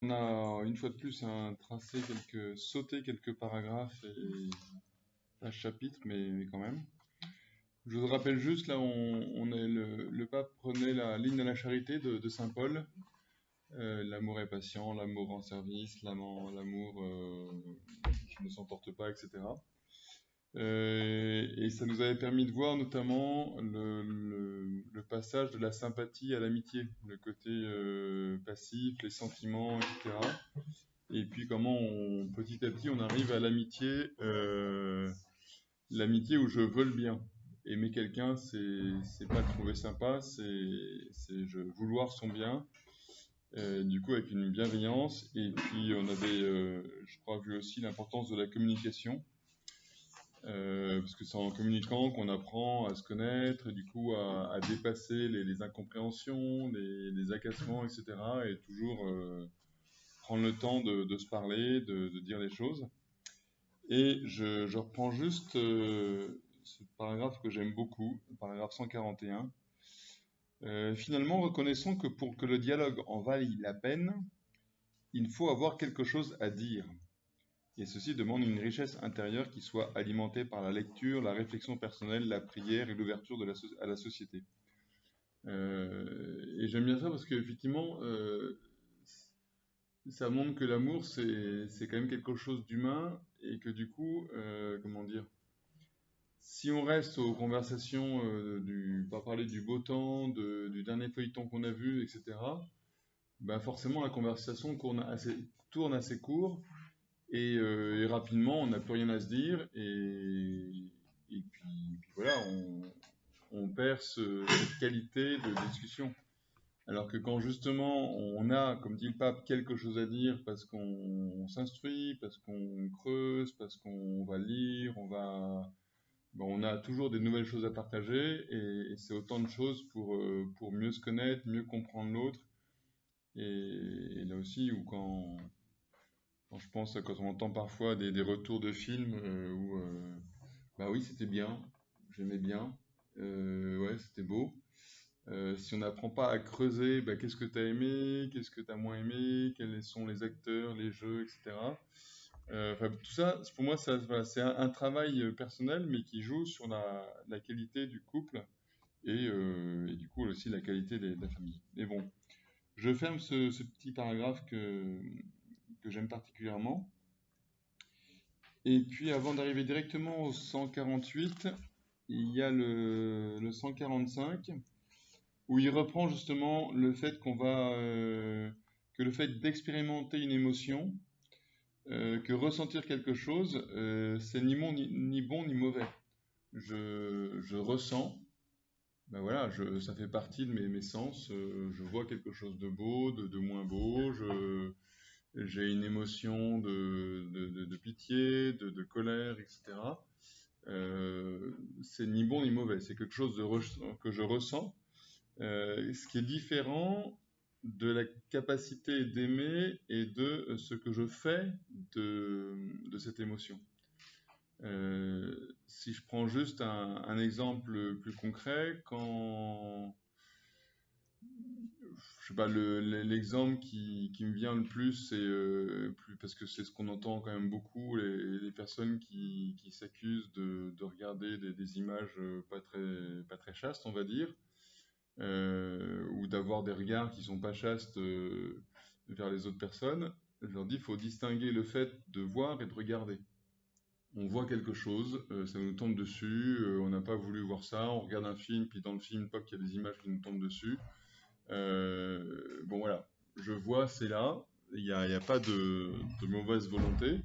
On a une fois de plus sauté quelques paragraphes et pages chapitres, mais quand même. Je vous rappelle juste, là, le pape prenait la ligne de la charité de Saint Paul. L'amour est patient, l'amour rend service, l'amour ne s'emporte pas, etc. Et ça nous avait permis de voir notamment le passage de la sympathie à l'amitié, le côté passif, les sentiments, etc. Et puis comment petit à petit on arrive à l'amitié où je veux le bien. Aimer quelqu'un, c'est pas le trouver sympa, c'est vouloir son bien. Du coup avec une bienveillance. Et puis on avait, je crois, vu aussi l'importance de la communication. Parce que c'est en communiquant qu'on apprend à se connaître, et du coup à dépasser les incompréhensions, les agacements, etc. Et toujours prendre le temps de se parler, de dire les choses. Et je reprends juste ce paragraphe que j'aime beaucoup, le paragraphe 141. Finalement, reconnaissons que pour que le dialogue en vaille la peine, il faut avoir quelque chose à dire. Et ceci demande une richesse intérieure qui soit alimentée par la lecture, la réflexion personnelle, la prière et l'ouverture à la société. Et j'aime bien ça parce qu'effectivement, ça montre que l'amour, c'est quand même quelque chose d'humain et que du coup, comment dire, si on reste aux conversations, pas parler du beau temps, du dernier feuilleton qu'on a vu, etc., ben forcément la conversation tourne assez court et rapidement on n'a plus rien à se dire et puis voilà, on perd cette qualité de discussion. Alors que quand justement on a, comme dit le pape, quelque chose à dire parce qu'on s'instruit, parce qu'on creuse, parce qu'on va lire, on a toujours des nouvelles choses à partager et c'est autant de choses pour mieux se connaître, mieux comprendre l'autre. Et là aussi, quand je pense, quand on entend parfois des retours de films où, bah oui, c'était bien, j'aimais bien, ouais, c'était beau. Si on n'apprend pas à creuser, bah, qu'est-ce que tu as aimé, qu'est-ce que tu as moins aimé, quels sont les acteurs, les jeux, etc. Tout ça, pour moi, voilà, c'est un travail personnel, mais qui joue sur la qualité du couple et du coup aussi la qualité de la famille. Mais bon, je ferme ce petit paragraphe que j'aime particulièrement. Et puis avant d'arriver directement au 148, il y a le 145 où il reprend justement le fait que le fait d'expérimenter une émotion, que ressentir quelque chose, c'est ni bon ni mauvais. Je ressens, ben voilà, ça fait partie de mes sens. Je vois quelque chose de beau, de moins beau. J'ai une émotion de pitié, de colère, etc. C'est ni bon ni mauvais. C'est quelque chose que je ressens. Ce qui est différent de la capacité d'aimer et de ce que je fais de cette émotion. Si je prends juste un exemple plus concret, je sais pas, l'exemple qui me vient le plus, c'est parce que c'est ce qu'on entend quand même beaucoup, les personnes qui s'accusent de regarder des images pas très chastes, on va dire, ou d'avoir des regards qui sont pas chastes vers les autres personnes. Je leur dis, il faut distinguer le fait de voir et de regarder. On voit quelque chose, ça nous tombe dessus, on n'a pas voulu voir ça, on regarde un film, puis dans le film, pop, il y a des images qui nous tombent dessus. Bon voilà, je vois, c'est là, il y a pas de mauvaise volonté.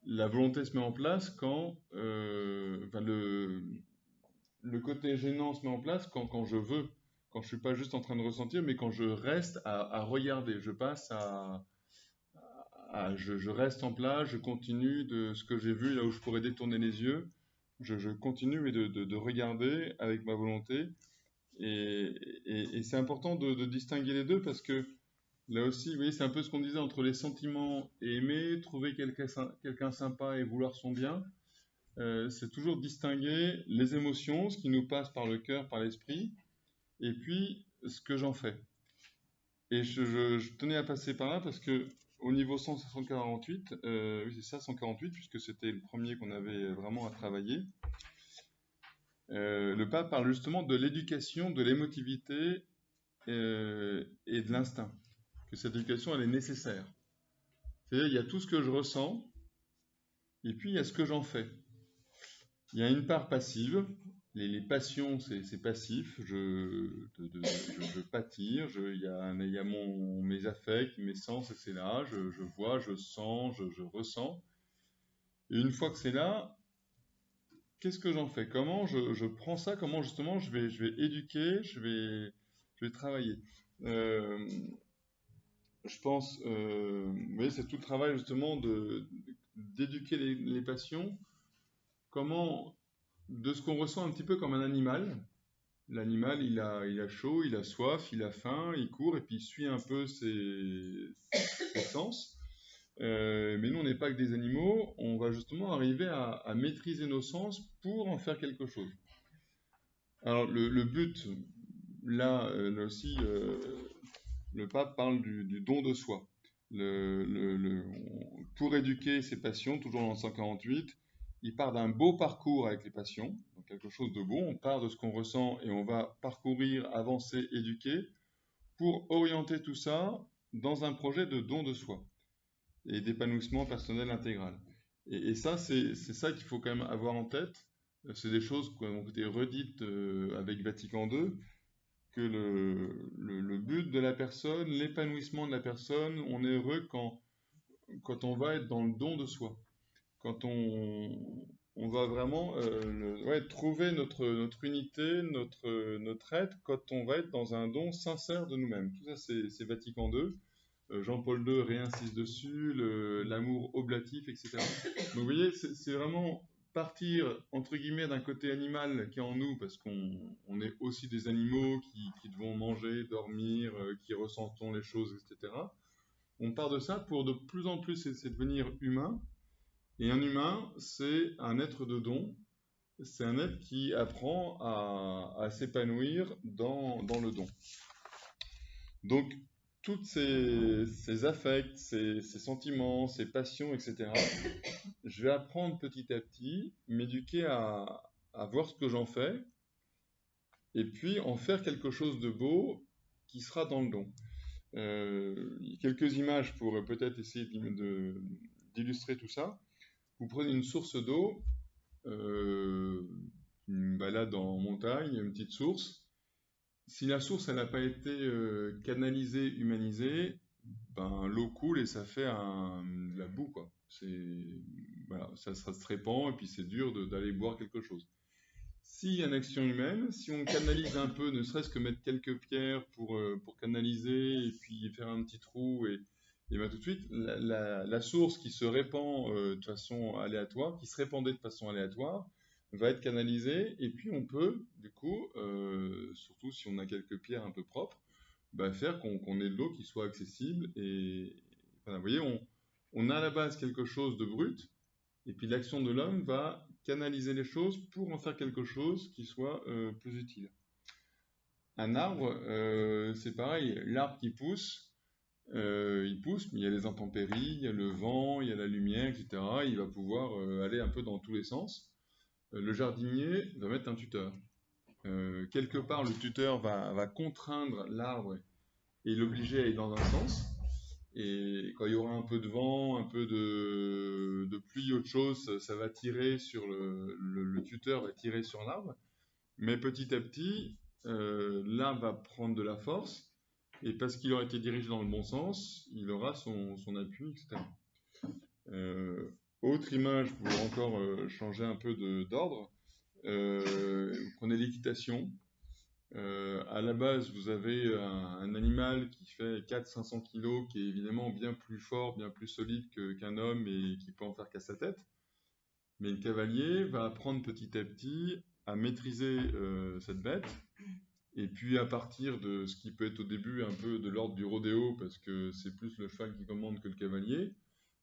La volonté se met en place quand, le côté gênant se met en place quand je veux, quand je suis pas juste en train de ressentir, mais quand je reste à regarder, je passe je reste en place, je continue de ce que j'ai vu, là où je pourrais détourner les yeux, je continue mais de regarder avec ma volonté. Et, et c'est important de distinguer les deux parce que là aussi, vous voyez, c'est un peu ce qu'on disait entre les sentiments et aimer, trouver quelqu'un sympa et vouloir son bien. C'est toujours distinguer les émotions, ce qui nous passe par le cœur, par l'esprit, et puis ce que j'en fais. Et je tenais à passer par là parce que au niveau 148, oui c'est ça 148 puisque c'était le premier qu'on avait vraiment à travailler, le pape parle justement de l'éducation, de l'émotivité et de l'instinct. Que cette éducation elle est nécessaire. C'est-à-dire il y a tout ce que je ressens et puis il y a ce que j'en fais. Il y a une part passive. Les passions, c'est passif. Je pâtir. Il y a mes affects, mes sens, et c'est là. Je vois, je sens, je ressens. Et une fois que c'est là, qu'est-ce que j'en fais? Comment je prends ça? Comment justement je vais éduquer, je vais travailler? Euh, je pense, vous voyez, c'est tout le travail justement d'éduquer les passions. Comment, de ce qu'on ressent un petit peu comme un animal. L'animal, il a chaud, il a soif, il a faim, il court et puis il suit un peu ses sens. Mais nous, on n'est pas que des animaux, on va justement arriver à maîtriser nos sens pour en faire quelque chose. Alors, le but, là aussi, le pape parle du don de soi. Pour éduquer ses passions, toujours dans le 148, il part d'un beau parcours avec les passions, donc quelque chose de beau. On part de ce qu'on ressent et on va parcourir, avancer, éduquer, pour orienter tout ça dans un projet de don de soi et d'épanouissement personnel intégral. Et ça, c'est ça qu'il faut quand même avoir en tête. C'est des choses qui ont été redites avec Vatican II, que le but de la personne, l'épanouissement de la personne, on est heureux quand on va être dans le don de soi, quand on va vraiment trouver notre unité, notre être, quand on va être dans un don sincère de nous-mêmes. Tout ça, c'est Vatican II. Jean-Paul II réinsiste dessus, l'amour oblatif, etc. Donc vous voyez, c'est vraiment partir, entre guillemets, d'un côté animal qui est en nous, parce qu'on est aussi des animaux qui devons manger, dormir, qui ressentons les choses, etc. On part de ça pour de plus en plus c'est devenir humain. Et un humain, c'est un être de don, c'est un être qui apprend à s'épanouir dans le don. Donc, tous ces affects, ces sentiments, ces passions, etc., je vais apprendre petit à petit, m'éduquer à voir ce que j'en fais, et puis en faire quelque chose de beau qui sera dans le don. Quelques images pour peut-être essayer d'illustrer tout ça. Vous prenez une source d'eau, une balade en montagne, une petite source. Si la source elle n'a pas été canalisée, humanisée, ben, l'eau coule et ça fait de la boue, quoi. Voilà, ça se répand et puis c'est dur d'aller boire quelque chose. S'il y a une action humaine, si on canalise un peu, ne serait-ce que mettre quelques pierres pour canaliser et puis faire un petit trou et ben tout de suite, la source qui se répand de façon aléatoire, qui se répandait de façon aléatoire, va être canalisée et puis on peut, du coup, surtout si on a quelques pierres un peu propres, bah, faire qu'on ait de l'eau qui soit accessible et voilà, vous voyez, on a à la base quelque chose de brut et puis l'action de l'homme va canaliser les choses pour en faire quelque chose qui soit plus utile. Un arbre, c'est pareil, l'arbre qui pousse, il pousse, mais il y a les intempéries, il y a le vent, il y a la lumière, etc. Il va pouvoir aller un peu dans tous les sens. Le jardinier va mettre un tuteur. Quelque part, le tuteur va contraindre l'arbre et l'obliger à aller dans un sens. Et quand il y aura un peu de vent, un peu de pluie, autre chose, ça va tirer sur le tuteur va tirer sur l'arbre. Mais petit à petit, l'arbre va prendre de la force. Et parce qu'il aura été dirigé dans le bon sens, il aura son appui, etc. Autre image pour encore changer un peu d'ordre. Vous prenez l'équitation. À la base, vous avez un animal qui fait 400-500 kg, qui est évidemment bien plus fort, bien plus solide qu'un homme et qui peut en faire qu'à sa tête. Mais le cavalier va apprendre petit à petit à maîtriser cette bête. Et puis à partir de ce qui peut être au début un peu de l'ordre du rodéo, parce que c'est plus le cheval qui commande que le cavalier,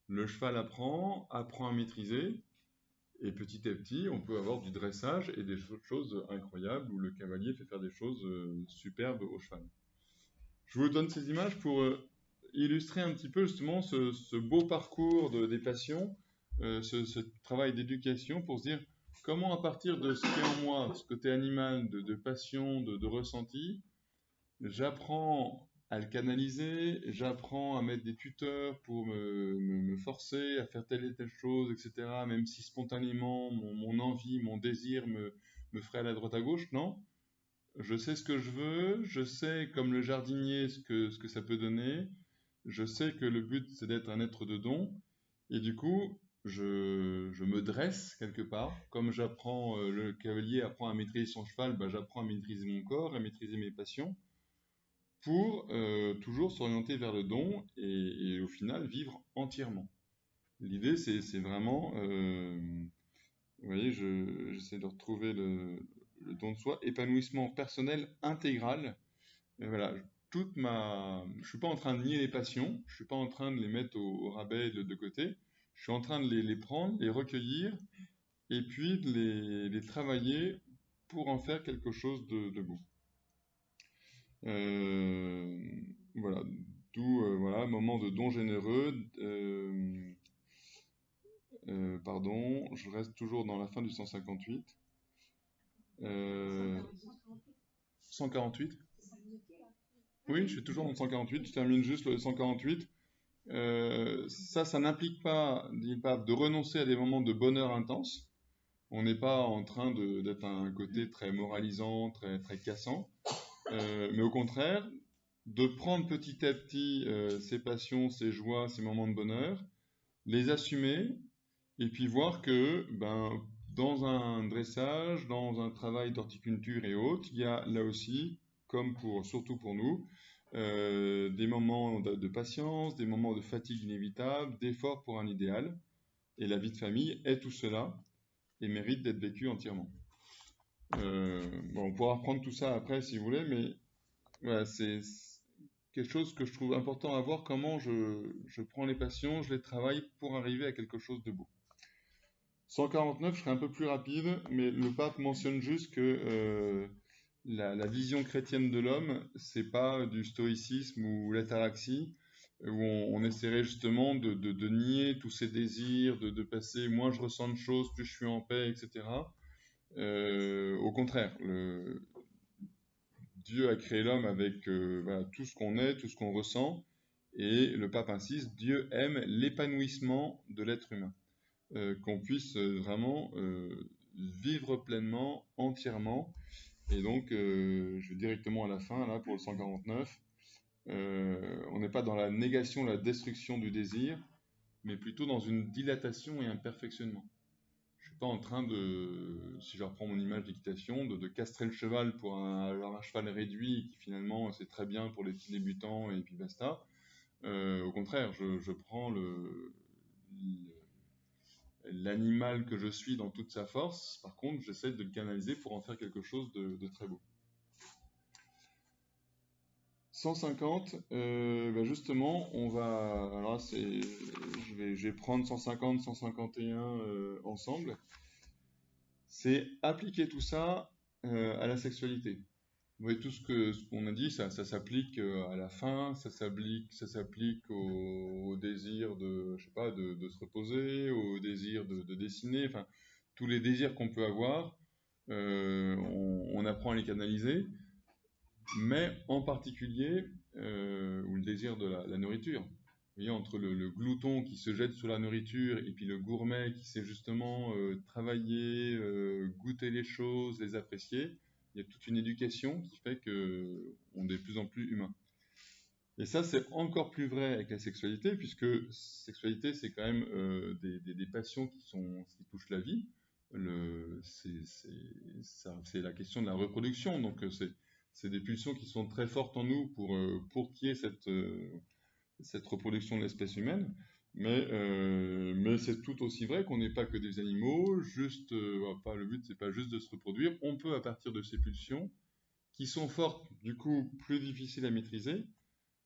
le cheval apprend à maîtriser. Et petit à petit, on peut avoir du dressage et des choses incroyables où le cavalier fait faire des choses superbes au cheval. Je vous donne ces images pour illustrer un petit peu justement ce beau parcours des passions, ce travail d'éducation pour se dire comment à partir de ce qui est en moi, ce côté animal, de passion, de ressenti, j'apprends à le canaliser, j'apprends à mettre des tuteurs pour me forcer à faire telle et telle chose, etc. Même si spontanément mon envie, mon désir me ferait aller à droite à gauche, non. Je sais ce que je veux, je sais comme le jardinier ce que ça peut donner, je sais que le but c'est d'être un être de don, et du coup je me dresse quelque part, comme j'apprends, le cavalier apprend à maîtriser son cheval, bah, j'apprends à maîtriser mon corps, à maîtriser mes passions, pour toujours s'orienter vers le don et au final vivre entièrement. L'idée c'est vraiment, vous voyez, j'essaie de retrouver le don de soi, épanouissement personnel intégral. Et voilà, je suis pas en train de nier les passions, je suis pas en train de les mettre au rabais et de côté. Je suis en train de les prendre, les recueillir et puis de les travailler pour en faire quelque chose de beau. Voilà, d'où voilà, moment de don généreux. Pardon, je reste toujours dans la fin du 158. 148. Oui, je suis toujours dans le 148. Je termine juste le 148. Ça n'implique pas, dit le pape, de renoncer à des moments de bonheur intense. On n'est pas en train d'être à un côté très moralisant, très, très cassant. Mais au contraire, de prendre petit à petit ses passions, ses joies, ses moments de bonheur, les assumer, et puis voir que ben, dans un dressage, dans un travail d'horticulture et autres, il y a là aussi, comme surtout pour nous, des moments de patience, des moments de fatigue inévitable, d'effort pour un idéal. Et la vie de famille est tout cela et mérite d'être vécue entièrement. Bon, on pourra reprendre tout ça après si vous voulez, mais voilà, c'est quelque chose que je trouve important à voir, comment je prends les passions, je les travaille pour arriver à quelque chose de beau. 149, je serai un peu plus rapide, mais le pape mentionne juste que la vision chrétienne de l'homme, c'est pas du stoïcisme ou l'ataraxie, où on essaierait justement de nier tous ces désirs, de passer moins je ressens de choses, plus je suis en paix, etc. Au contraire, Dieu a créé l'homme avec voilà, tout ce qu'on est, tout ce qu'on ressent, et le pape insiste, Dieu aime l'épanouissement de l'être humain. Qu'on puisse vraiment vivre pleinement, entièrement. Et donc, je vais directement à la fin, là, pour le 149. On n'est pas dans la négation, la destruction du désir, mais plutôt dans une dilatation et un perfectionnement. Je ne suis pas en train si je reprends mon image d'équitation, de castrer le cheval pour un cheval réduit, qui finalement, c'est très bien pour les petits débutants, et puis basta. Au contraire, je prends l'animal que je suis dans toute sa force. Par contre, j'essaie de le canaliser pour en faire quelque chose de très beau. 150, ben justement, on va... Alors là, je vais prendre 150, 151 ensemble. C'est appliquer tout ça à la sexualité. Vous voyez, tout ce qu'on a dit, ça s'applique à la faim, ça s'applique au désir je sais pas, de se reposer, au désir de dessiner, enfin, tous les désirs qu'on peut avoir, on apprend à les canaliser, mais en particulier, ou le désir de la nourriture. Vous voyez, entre le glouton qui se jette sur la nourriture et puis le gourmet qui sait justement travailler, goûter les choses, les apprécier, il y a toute une éducation qui fait qu'on est de plus en plus humain. Et ça, c'est encore plus vrai avec la sexualité, puisque sexualité, c'est quand même des passions qui touchent la vie. C'est la question de la reproduction, donc c'est des pulsions qui sont très fortes en nous pour qu'il y ait cette reproduction de l'espèce humaine. Mais c'est tout aussi vrai qu'on n'est pas que des animaux, le but c'est pas juste de se reproduire, on peut à partir de ces pulsions, qui sont fortes, du coup plus difficiles à maîtriser,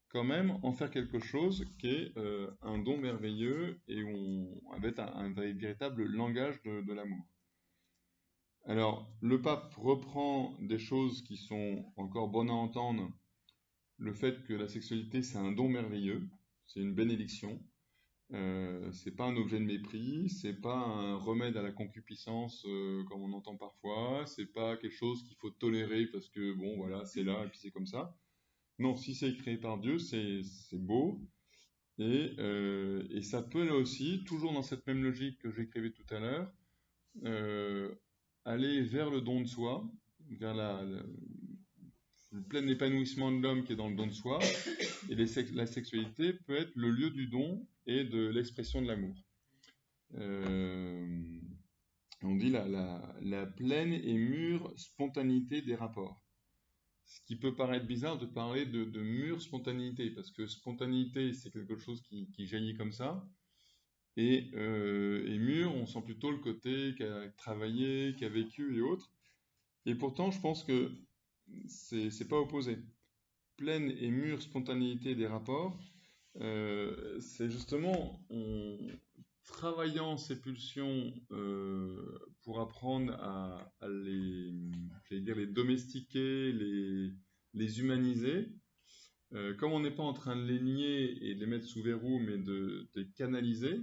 quand même en faire quelque chose qui est un don merveilleux et avec un véritable langage de l'amour. Alors, le pape reprend des choses qui sont encore bonnes à entendre le fait que la sexualité, c'est un don merveilleux, c'est une bénédiction. C'est pas un objet de mépris, c'est pas un remède à la concupiscence comme on entend parfois, c'est pas quelque chose qu'il faut tolérer parce que bon voilà c'est là et puis c'est comme ça. Non, si c'est créé par Dieu, c'est beau et ça peut là aussi, toujours dans cette même logique que j'écrivais tout à l'heure, euh, aller vers le don de soi, vers le plein épanouissement de l'homme qui est dans le don de soi, et la sexualité peut être le lieu du don et de l'expression de l'amour. On dit la pleine et mûre spontanéité des rapports. Ce qui peut paraître bizarre de parler de mûre spontanéité, parce que spontanéité, c'est quelque chose qui jaillit comme ça, et mûr, on sent plutôt le côté qui a travaillé, qui a vécu et autres. Et pourtant, je pense que c'est pas opposé. Pleine et mûre spontanéité des rapports, c'est justement travaillant ces pulsions pour apprendre à les domestiquer, les humaniser. Comme on n'est pas en train de les nier et de les mettre sous verrou, mais de les canaliser,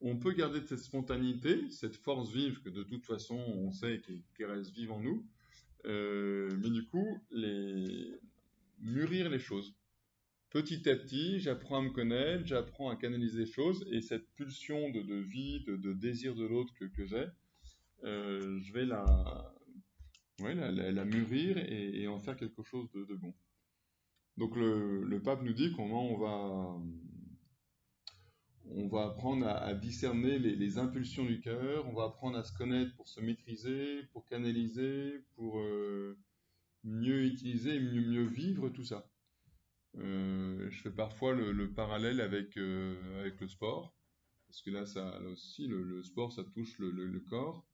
on peut garder cette spontanéité, cette force vive que de toute façon on sait qu'elle reste vive en nous, mais du coup, mûrir les choses. Petit à petit, j'apprends à me connaître, j'apprends à canaliser les choses, et cette pulsion de vie, de désir de l'autre que j'ai, je vais la mûrir et en faire quelque chose de bon. Donc le pape nous dit comment on va apprendre à discerner les impulsions du cœur, on va apprendre à se connaître pour se maîtriser, pour canaliser, pour mieux utiliser, mieux vivre tout ça. Je fais parfois le parallèle avec le sport, parce que là aussi, le sport, ça touche le corps.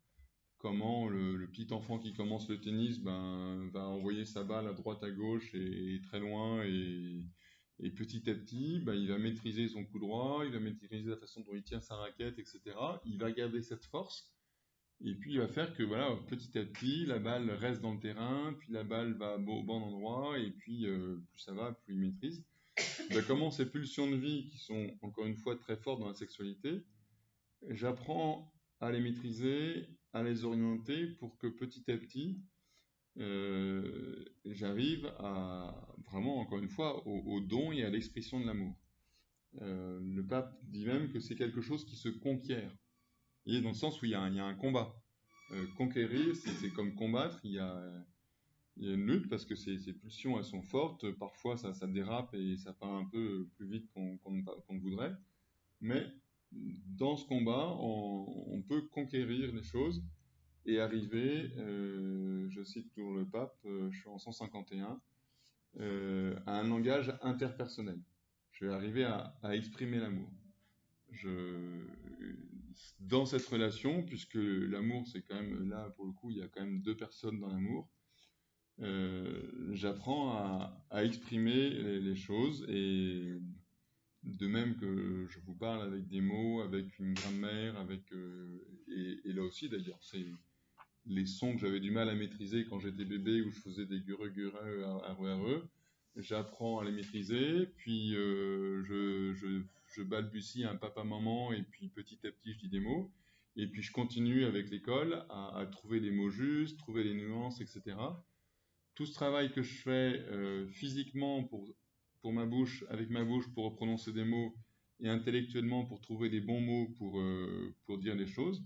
Comment le petit enfant qui commence le tennis va envoyer sa balle à droite, à gauche et très loin, et petit à petit, il va maîtriser son coup droit, il va maîtriser la façon dont il tient sa raquette, etc. Il va garder cette force, et puis il va faire que voilà, petit à petit, la balle reste dans le terrain, puis la balle va au bon endroit, et puis plus ça va, plus il maîtrise. Comment ces pulsions de vie, qui sont encore une fois très fortes dans la sexualité, j'apprends à les maîtriser, à les orienter pour que petit à petit, j'arrive à vraiment, encore une fois, au don et à l'expression de l'amour. Le pape dit même que c'est quelque chose qui se conquiert. Et dans le sens où il y a un combat. Conquérir, c'est comme combattre, il y a une lutte parce que ces pulsions, elles sont fortes. Parfois, ça dérape et ça part un peu plus vite qu'on ne voudrait. Mais dans ce combat, on peut conquérir les choses et arriver, je cite toujours le pape, je suis en 151, à un langage interpersonnel. Je vais arriver à exprimer l'amour. Dans cette relation, puisque l'amour, c'est quand même, là pour le coup, il y a quand même deux personnes dans l'amour, j'apprends à exprimer les choses, et de même que je vous parle avec des mots, avec une grammaire, et là aussi d'ailleurs, c'est les sons que j'avais du mal à maîtriser quand j'étais bébé, où je faisais des gure-gure, arre, j'apprends à les maîtriser, puis je balbutie un papa-maman, et puis petit à petit je dis des mots, et puis je continue avec l'école à trouver les mots justes, trouver les nuances, etc. Tout ce travail que je fais physiquement pour ma bouche, avec ma bouche pour prononcer des mots, et intellectuellement pour trouver les bons mots pour dire les choses,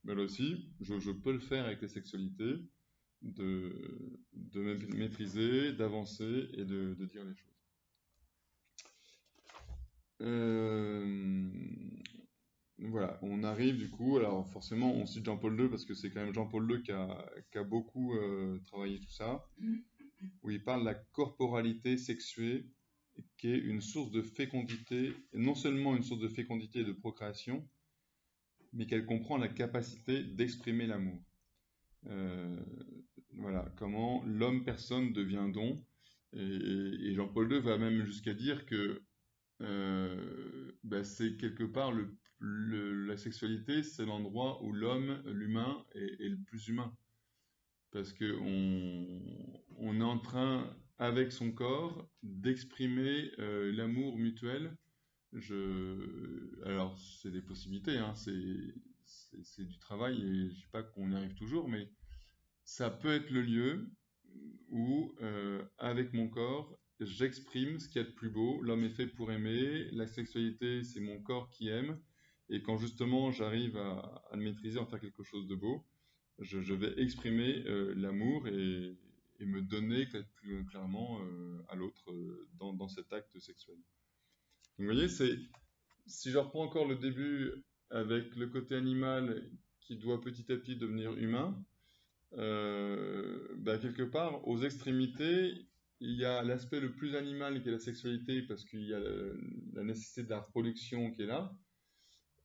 là aussi, je peux le faire avec les sexualités, de maîtriser, d'avancer et de dire les choses. Voilà, on arrive du coup, alors forcément on cite Jean-Paul II parce que c'est quand même Jean-Paul II qui a beaucoup travaillé tout ça, où il parle de la corporalité sexuée, qui est une source de fécondité, et non seulement une source de fécondité et de procréation, mais qu'elle comprend la capacité d'exprimer l'amour. Voilà, comment l'homme-personne devient don. Et Jean-Paul II va même jusqu'à dire que c'est quelque part la sexualité, c'est l'endroit où l'humain, est le plus humain. Parce qu'on est en train avec son corps, d'exprimer l'amour mutuel. Alors, c'est des possibilités, hein, c'est du travail et je ne dis pas qu'on y arrive toujours, mais ça peut être le lieu où, avec mon corps, j'exprime ce qu'il y a de plus beau. L'homme est fait pour aimer, la sexualité, c'est mon corps qui aime. Et quand justement j'arrive à le maîtriser, en faire quelque chose de beau, je vais exprimer l'amour et me donner plus clairement à l'autre dans cet acte sexuel. Donc, vous voyez, si je reprends encore le début avec le côté animal qui doit petit à petit devenir humain, quelque part, aux extrémités, il y a l'aspect le plus animal qui est la sexualité parce qu'il y a la nécessité de la reproduction qui est là,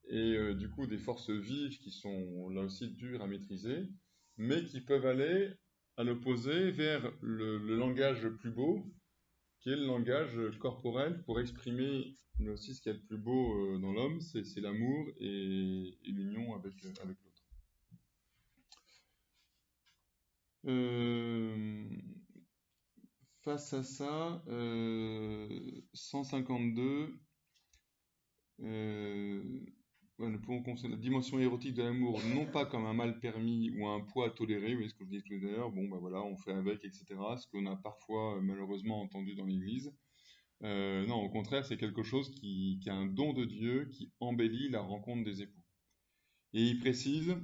et du coup des forces vives qui sont là aussi dures à maîtriser, mais qui peuvent aller à l'opposé vers le langage le plus beau, qui est le langage corporel pour exprimer aussi ce qu'il y a de plus beau dans l'homme, c'est l'amour et l'union avec l'autre. Face à ça, 152, nous pouvons considérer la dimension érotique de l'amour non pas comme un mal permis ou un poids à tolérer, vous voyez ce que je disais tout à l'heure, bon voilà, on fait avec, etc., ce qu'on a parfois malheureusement entendu dans l'Église. Non, au contraire, c'est quelque chose qui a un don de Dieu, qui embellit la rencontre des époux. Et il précise,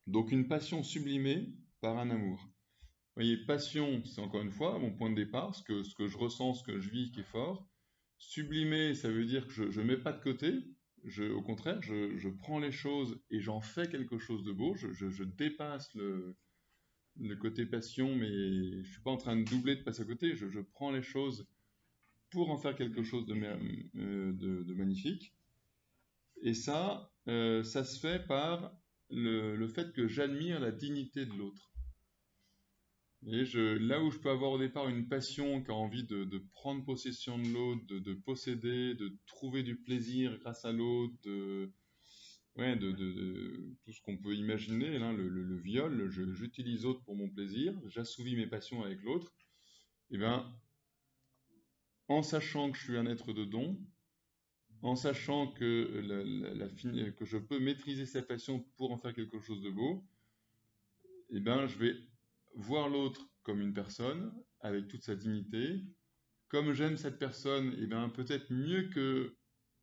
donc une passion sublimée par un amour. Vous voyez, passion, c'est encore une fois mon point de départ, ce que je ressens, ce que je vis qui est fort. Sublimer, ça veut dire que je ne mets pas de côté, au contraire, je prends les choses et j'en fais quelque chose de beau, je dépasse le côté passion, mais je ne suis pas en train de doubler, de passer à côté, je prends les choses pour en faire quelque chose de magnifique. Et ça se fait par le fait que j'admire la dignité de l'autre. Et là où je peux avoir au départ une passion qui a envie de prendre possession de l'autre, de posséder, de trouver du plaisir grâce à l'autre, de tout ce qu'on peut imaginer, hein, le viol, j'utilise l'autre pour mon plaisir, j'assouvis mes passions avec l'autre, et bien, en sachant que je suis un être de don, en sachant que je peux maîtriser sa passion pour en faire quelque chose de beau, et ben, je vais voir l'autre comme une personne, avec toute sa dignité. Comme j'aime cette personne, et ben, peut-être mieux que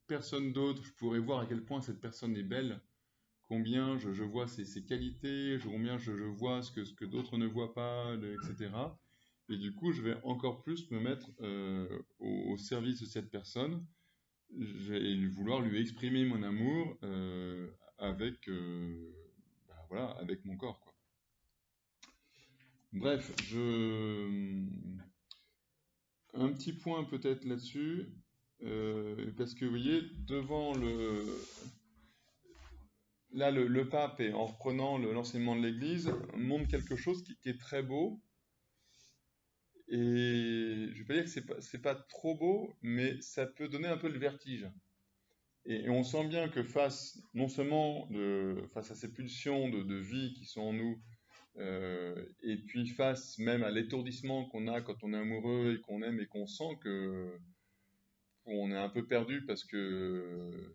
personne d'autre, je pourrais voir à quel point cette personne est belle, combien je vois ses qualités, combien je vois ce que d'autres ne voient pas, etc. Et du coup, je vais encore plus me mettre au service de cette personne et vouloir lui exprimer mon amour avec mon corps, quoi. Bref, un petit point peut-être là-dessus, parce que vous voyez, devant le pape, et en reprenant l'enseignement de l'Église, montre quelque chose qui est très beau. Et je ne vais pas dire que c'est pas trop beau, mais ça peut donner un peu le vertige. Et on sent bien que non seulement face à ces pulsions de vie qui sont en nous, et puis face même à l'étourdissement qu'on a quand on est amoureux et qu'on aime et qu'on sent qu'on est un peu perdu parce que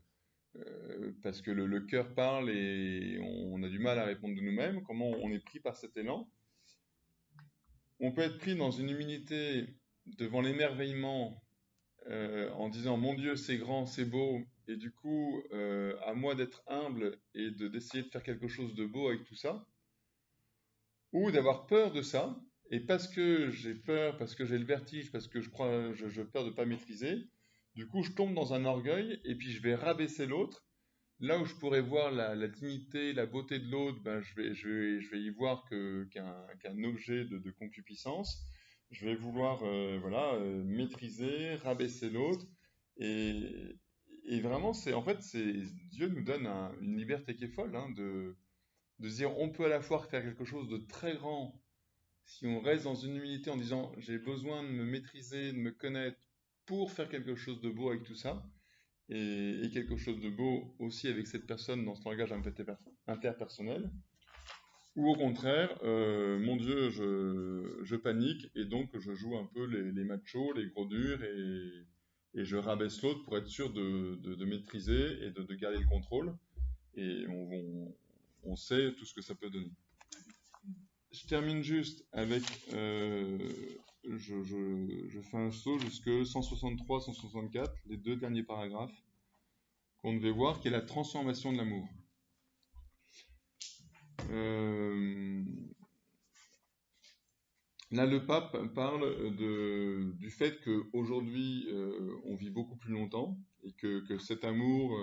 le cœur parle et on a du mal à répondre de nous-mêmes, comment on est pris par cet élan. On peut être pris dans une humilité devant l'émerveillement en disant « Mon Dieu, c'est grand, c'est beau », et du coup, à moi d'être humble et d'essayer de faire quelque chose de beau avec tout ça, ou d'avoir peur de ça, et parce que j'ai peur, parce que j'ai le vertige, parce que je peur de ne pas maîtriser, du coup, je tombe dans un orgueil, et puis je vais rabaisser l'autre. Là où je pourrais voir la dignité, la beauté de l'autre, ben je vais y voir qu'un objet de concupiscence. Je vais vouloir maîtriser, rabaisser l'autre. Et vraiment, Dieu nous donne une liberté qui est folle, hein, de se dire on peut à la fois faire quelque chose de très grand si on reste dans une humilité en disant j'ai besoin de me maîtriser, de me connaître pour faire quelque chose de beau avec tout ça. Et quelque chose de beau aussi avec cette personne dans ce langage interpersonnel. Ou au contraire, mon Dieu, je panique et donc je joue un peu les machos, les gros durs et je rabaisse l'autre pour être sûr de maîtriser et de garder le contrôle. Et on sait tout ce que ça peut donner. Je termine juste avec, je fais un saut jusque 163-164, les deux derniers paragraphes qu'on devait voir, qui est la transformation de l'amour. Là, le pape parle du fait qu'aujourd'hui, on vit beaucoup plus longtemps et que cet amour,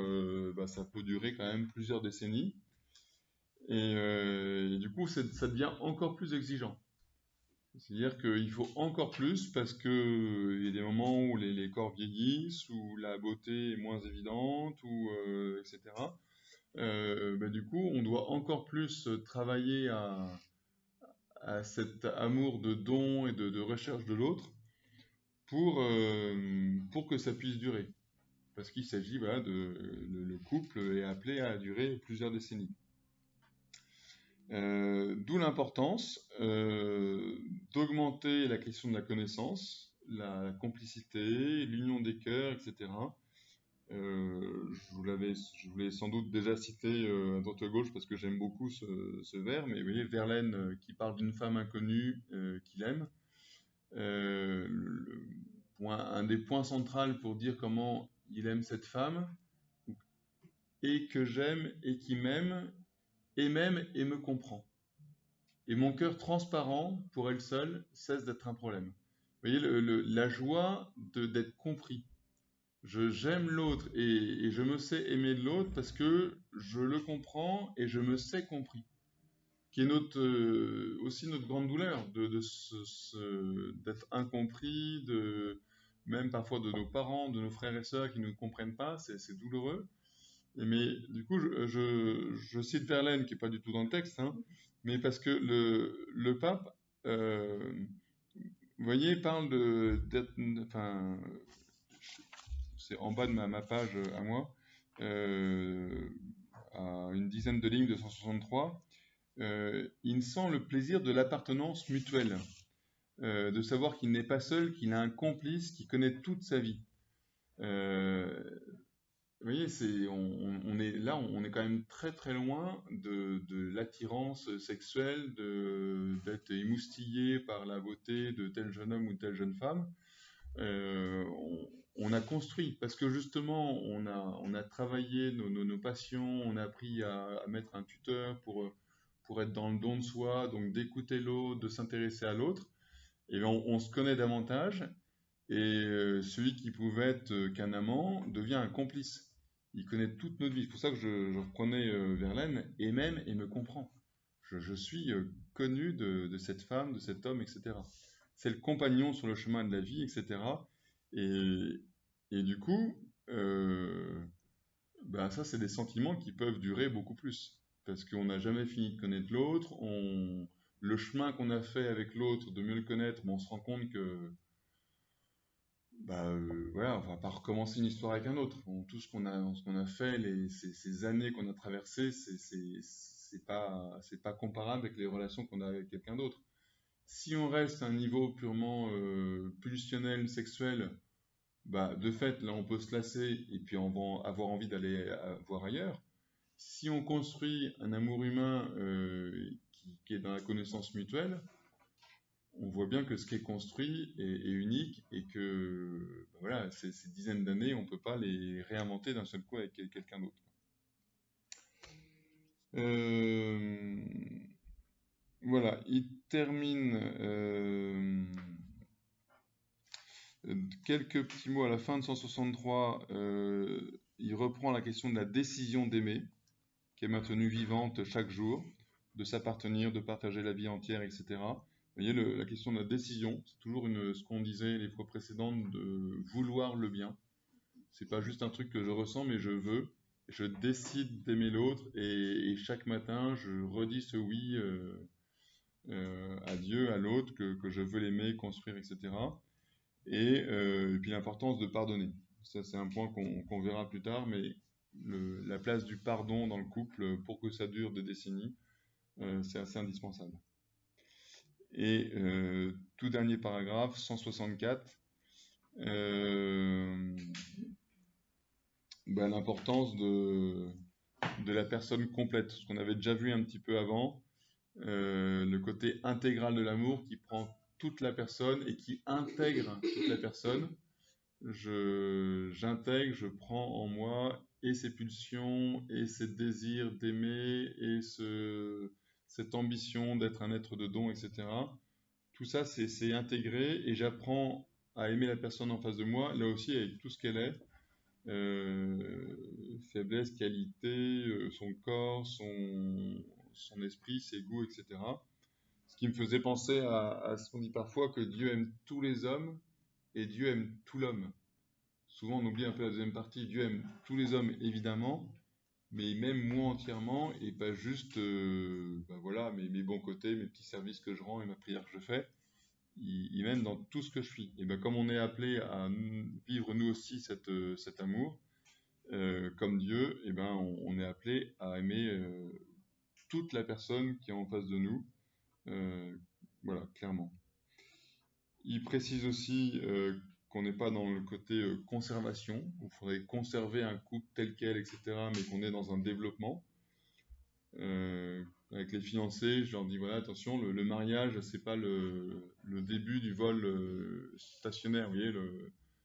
ça peut durer quand même plusieurs décennies. Et du coup, ça devient encore plus exigeant. C'est-à-dire qu'il faut encore plus parce qu'il y a des moments où les corps vieillissent, où la beauté est moins évidente, etc. Du coup, on doit encore plus travailler à cet amour de don et de recherche de l'autre pour que ça puisse durer. Parce qu'il s'agit, voilà, le couple est appelé à durer plusieurs décennies. D'où l'importance d'augmenter la question de la connaissance, la complicité, l'union des cœurs, etc. Je vous l'ai sans doute déjà cité à droite à gauche parce que j'aime beaucoup ce vers, mais vous voyez, Verlaine qui parle d'une femme inconnue qu'il aime. Un des points centraux pour dire comment il aime cette femme, et que j'aime et qui m'aime, et m'aime et me comprend. Et mon cœur transparent, pour elle seule, cesse d'être un problème. Vous voyez, la joie d'être compris. J'aime l'autre et je me sais aimer de l'autre parce que je le comprends et je me sais compris. Qui est aussi notre grande douleur, d'être incompris, même parfois de nos parents, de nos frères et sœurs qui ne nous comprennent pas, c'est douloureux. Mais du coup, je cite Verlaine, qui n'est pas du tout dans le texte, hein, mais parce que le pape, vous voyez, parle enfin, c'est en bas de ma page à moi, à une dizaine de lignes de 163, il sent le plaisir de l'appartenance mutuelle, de savoir qu'il n'est pas seul, qu'il a un complice qui connaît toute sa vie. Vous voyez, on est là, on est quand même très très loin de l'attirance sexuelle, d'être émoustillé par la beauté de tel jeune homme ou telle jeune femme. On a construit, parce que justement, on a travaillé nos passions, on a appris à mettre un tuteur pour être dans le don de soi, donc d'écouter l'autre, de s'intéresser à l'autre, et on se connaît davantage, et celui qui pouvait être qu'un amant devient un complice. Il connaît toute notre vie. C'est pour ça que je reprenais Verlaine, et même, et me comprend. Je suis connu de cette femme, de cet homme, etc. C'est le compagnon sur le chemin de la vie, etc. Et du coup, ça, c'est des sentiments qui peuvent durer beaucoup plus. Parce qu'on n'a jamais fini de connaître l'autre. Le chemin qu'on a fait avec l'autre, de mieux le connaître, on se rend compte que voilà, on va pas recommencer une histoire avec un autre. Tout ce qu'on a fait, ces années qu'on a traversées, c'est pas comparable avec les relations qu'on a avec quelqu'un d'autre. Si on reste à un niveau purement pulsionnel, sexuel, de fait, là, on peut se lasser et puis on va avoir envie d'aller voir ailleurs. Si on construit un amour humain qui est dans la connaissance mutuelle, on voit bien que ce qui est construit est unique et que voilà, ces dizaines d'années, on ne peut pas les réinventer d'un seul coup avec quelqu'un d'autre. Voilà, il termine quelques petits mots à la fin de 163. Il reprend la question de la décision d'aimer, qui est maintenue vivante chaque jour, de s'appartenir, de partager la vie entière, etc. Vous voyez, la question de la décision, c'est toujours ce qu'on disait les fois précédentes, de vouloir le bien. C'est pas juste un truc que je ressens, mais je veux. Je décide d'aimer l'autre et chaque matin, je redis ce oui à Dieu, à l'autre, que je veux l'aimer, construire, etc. Et puis l'importance de pardonner. Ça, c'est un point qu'on verra plus tard, mais la place du pardon dans le couple pour que ça dure des décennies, c'est assez indispensable. Et tout dernier paragraphe, 164, l'importance de la personne complète, ce qu'on avait déjà vu un petit peu avant, le côté intégral de l'amour qui prend toute la personne et qui intègre toute la personne. J'intègre, je prends en moi et ses pulsions, et ses désirs d'aimer, et cette ambition d'être un être de don, etc. Tout ça, c'est intégré, et j'apprends à aimer la personne en face de moi, là aussi avec tout ce qu'elle est, faiblesse, qualité, son corps, son esprit, ses goûts, etc. Ce qui me faisait penser à ce qu'on dit parfois, que Dieu aime tous les hommes et Dieu aime tout l'homme. Souvent, on oublie un peu la deuxième partie. Dieu aime tous les hommes, évidemment, mais il m'aime moi entièrement, et pas juste voilà, mes bons côtés, mes petits services que je rends et ma prière que je fais. Il m'aime dans tout ce que je suis. Et comme on est appelé à vivre nous aussi cet amour, comme Dieu, on est appelé à aimer toute la personne qui est en face de nous. Voilà, clairement. Il précise aussi qu'on n'est pas dans le côté conservation, où il faudrait conserver un couple tel quel, etc., mais qu'on est dans un développement. Avec les fiancés, je leur dis, voilà, attention, le mariage, c'est pas le début du vol stationnaire, vous voyez,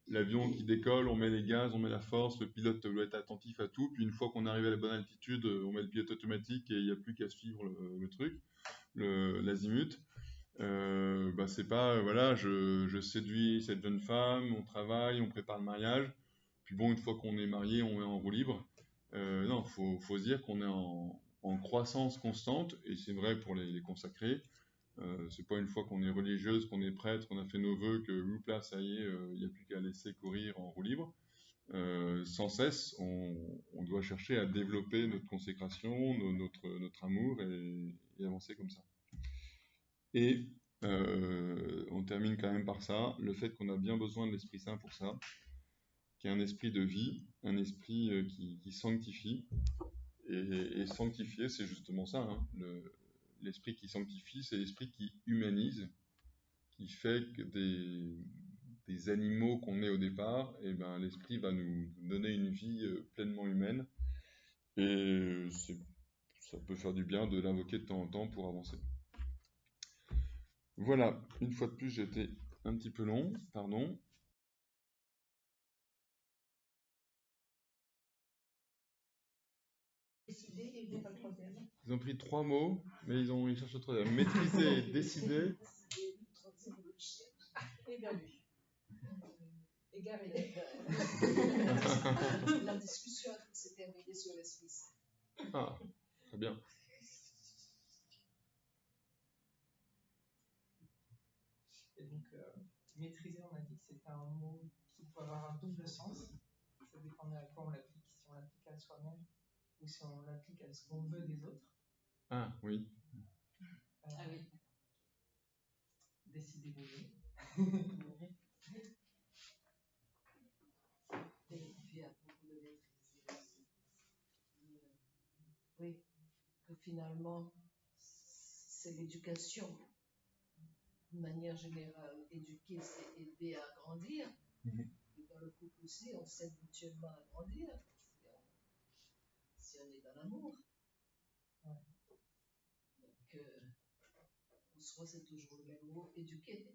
l'avion qui décolle, on met les gaz, on met la force, le pilote doit être attentif à tout, puis une fois qu'on arrive à la bonne altitude, on met le pilote automatique et il n'y a plus qu'à suivre le truc, l'azimut. C'est pas, voilà, je séduis cette jeune femme, on travaille, on prépare le mariage, puis bon, une fois qu'on est marié, on est en roue libre. Non, faut se dire qu'on est en croissance constante, et c'est vrai pour les consacrés. C'est pas une fois qu'on est religieuse, qu'on est prêtre, qu'on a fait nos vœux, que là, ça y est, il n'y a plus qu'à laisser courir en roue libre. Sans cesse, on doit chercher à développer notre consécration, notre amour, et avancer comme ça. Et on termine quand même par ça, le fait qu'on a bien besoin de l'Esprit Saint pour ça, qui est un esprit de vie, un esprit qui sanctifie. Et sanctifier, c'est justement ça. Hein. L'esprit qui sanctifie, c'est l'esprit qui humanise, qui fait que des animaux qu'on est au départ, l'esprit va nous donner une vie pleinement humaine. Et ça peut faire du bien de l'invoquer de temps en temps pour avancer. Voilà, une fois de plus, j'ai été un petit peu long, pardon. Ils ont pris 3 mots, mais ils cherchent le troisième. Maîtriser, décider. Égaré. La discussion s'est terminée sur l'esprit saint. Ah, très bien. Et donc, maîtriser, on a dit que c'était un mot qui peut avoir un double sens. Ça dépend à quoi on l'applique, si on l'applique à soi-même ou si on l'applique à ce qu'on veut des autres. Ah, oui. Ah oui. Décider bouger. Et puis à propos de maîtriser aussi. Oui, que finalement, c'est l'éducation. De manière générale, éduquer, c'est aider à grandir. Et dans le couple aussi, on s'aide mutuellement à grandir. Si on est dans l'amour. Ouais. Donc, en soi, c'est toujours le même mot, éduquer.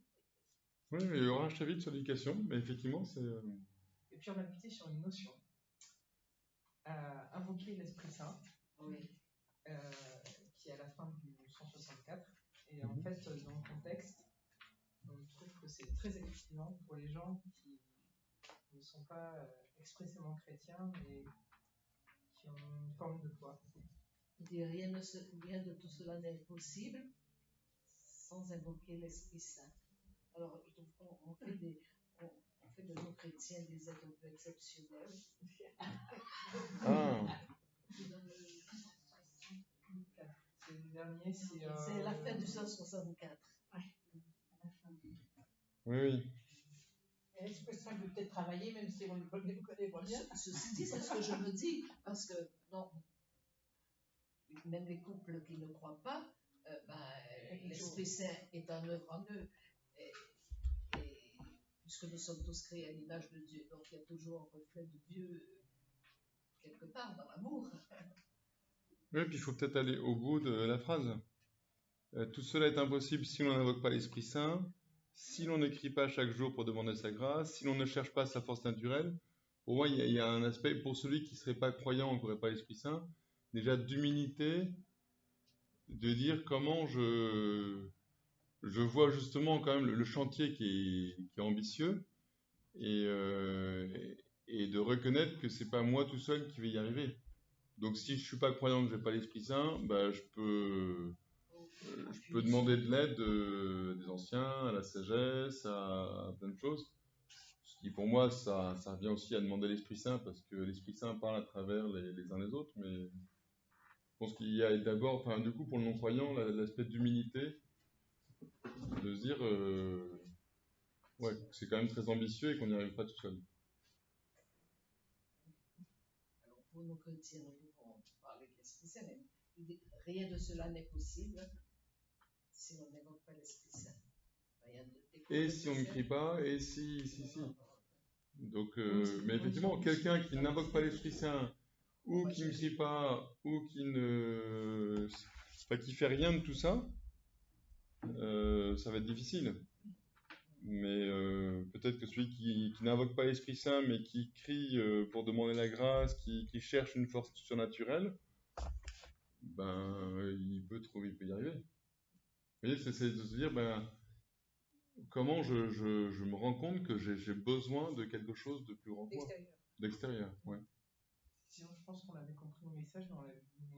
Oui, il y aura un chapitre sur l'éducation, mais effectivement, c'est... Et puis on a buté sur une notion. Invoquer l'Esprit Saint, oui. Qui est à la fin du 164. Et en fait, dans le contexte, on trouve que c'est très effectivement pour les gens qui ne sont pas expressément chrétiens, mais qui ont une forme de foi. Rien de tout cela n'est possible sans invoquer l'Esprit Saint. Alors, on fait de nos chrétiens des êtres un peu exceptionnels. Ah. C'est le dernier, c'est la fin du 164. Oui. L'Esprit Saint peut peut-être travailler, même si on ne le connaît pas bien. Ceci dit, c'est ce que je me dis, parce que non, même les couples qui ne croient pas l'Esprit Saint est en œuvre en eux. Et puisque nous sommes tous créés à l'image de Dieu, donc il y a toujours un reflet de Dieu quelque part dans l'amour. Oui, puis il faut peut-être aller au bout de la phrase. Tout cela est impossible si l'on n'invoque pas l'Esprit Saint, si l'on n'écrit pas chaque jour pour demander sa grâce, si l'on ne cherche pas sa force naturelle. Pour moi, il y a un aspect, pour celui qui ne serait pas croyant ou qui n'aurait pas l'Esprit Saint, déjà d'humilité, de dire comment je vois justement quand même le chantier qui est ambitieux, et de reconnaître que c'est pas moi tout seul qui vais y arriver. Donc si je suis pas croyant, que j'ai pas l'Esprit Saint, bah je peux demander de l'aide des anciens, à la sagesse, à plein de choses. Ce qui pour moi ça revient aussi à demander l'Esprit Saint, parce que l'Esprit Saint parle à travers les uns les autres, mais je pense qu'il y a d'abord, enfin du coup pour le non-croyant, l'aspect d'humilité, de se dire ouais, c'est quand même très ambitieux et qu'on n'y arrive pas tout seul. Alors pour nos chrétiens, nous pouvons parler de l'Esprit Saint, mais rien de cela n'est possible si on n'invoque pas l'Esprit Saint. Et si on ne crie pas, et si. Donc, mais effectivement, quelqu'un qui n'invoque pas l'Esprit Saint, ou qui ne crie pas, ou qui ne, qui fait rien de tout ça, ça va être difficile. Mais peut-être que celui qui n'invoque pas l'Esprit Saint, mais qui crie pour demander la grâce, qui cherche une force surnaturelle, il peut y arriver. Vous voyez, c'est de se dire, comment je me rends compte que j'ai besoin de quelque chose de plus grand que moi. D'extérieur, ouais. Sinon, je pense qu'on avait compris mon message, mais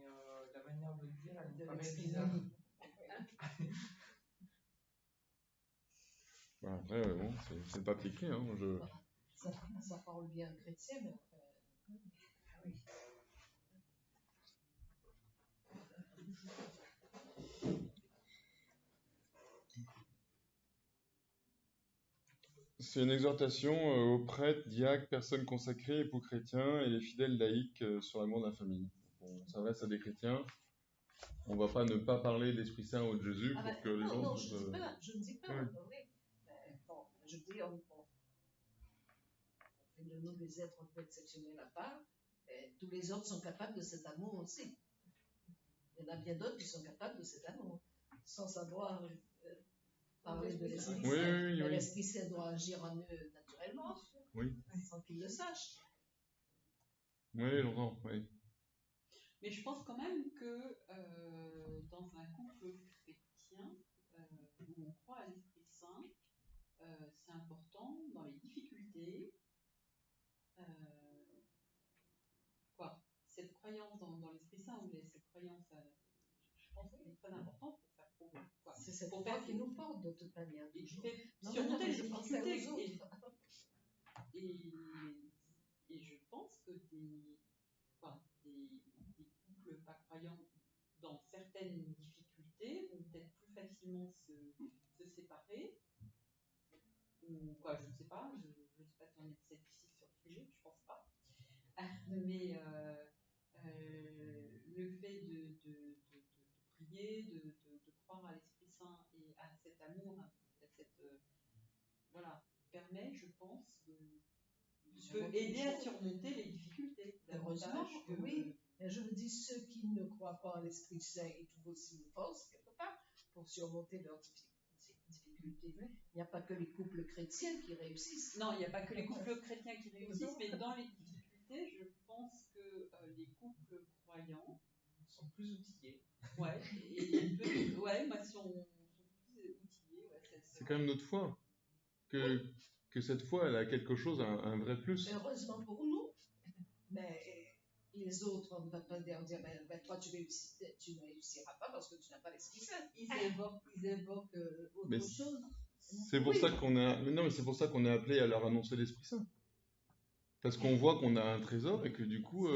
la manière de le dire, elle me paraît bizarre. Après, bon, c'est pas écrit, hein. Ça parle bien chrétien, mais oui. C'est une exhortation aux prêtres, diacres, personnes consacrées, époux chrétiens et les fidèles laïcs sur l'amour de la famille. On s'adresse à des chrétiens. On ne va pas ne pas parler de l'Esprit Saint ou de Jésus pour que les gens... Non, je ne dis pas. Oui. Bon, je dis, on fait de nous des êtres un peu exceptionnels à part. Tous les autres sont capables de cet amour aussi. Il y en a bien d'autres qui sont capables de cet amour, sans savoir parler de l'Esprit Saint. Oui. L'Esprit Saint doit agir en eux naturellement, sans qu'ils le sachent. Oui, j'entends, oui. Mais je pense quand même que dans un couple chrétien où on croit à l'Esprit Saint, c'est important dans les difficultés. Cette croyance dans l'Esprit Saint ou cette croyance, je pense qu'elle est très importante pour faire progrès. C'est cette foi qui nous porte de toute manière. Et qui fait surmonter les difficultés. Et je pense que des couples pas croyants dans certaines difficultés vont peut-être plus facilement se séparer. Ou quoi, je ne sais pas, je ne sais pas si on est sceptique sur le sujet, je ne pense pas. Mais le fait de prier, de croire à l'Esprit Saint et à cet amour, à cette permet, je pense, peut aider à surmonter les difficultés. Heureusement, oui. Mais je me dis, ceux qui ne croient pas à l'Esprit Saint, ils trouvent aussi une force, quelque part, pour surmonter leurs difficultés. Il n'y a pas que les couples chrétiens qui réussissent. Non, il n'y a pas que les couples chrétiens qui réussissent, mais dans les difficultés, je pense que les couples croyants sont plus outillés. Ouais, moi, sont plus outillés. C'est quand même notre foi. Que cette foi, elle a quelque chose, un vrai plus. Heureusement pour nous, mais les autres, on ne va pas dire, toi, tu ne réussiras pas parce que tu n'as pas l'Esprit Saint. Ils évoquent autre chose. C'est pour ça qu'on a... Non, mais c'est pour ça qu'on est appelé à leur annoncer l'Esprit Saint. Parce qu'on voit qu'on a un trésor et que du coup,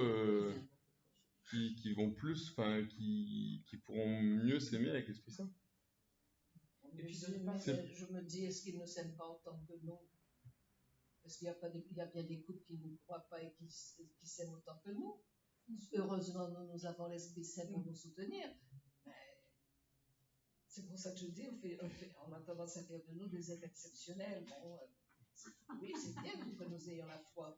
qui vont plus, qui pourront mieux s'aimer avec l'Esprit Saint. Et puis, je me dis, est-ce qu'ils ne s'aiment pas autant que nous? Est-ce qu'il y a bien des couples qui ne croient pas et qui s'aiment autant que nous? Heureusement, nous avons l'Esprit Saint pour nous soutenir. Mais C'est pour ça que je dis, on a tendance à faire de nous des êtres exceptionnels. Bon, oui, c'est bien que nous ayons la foi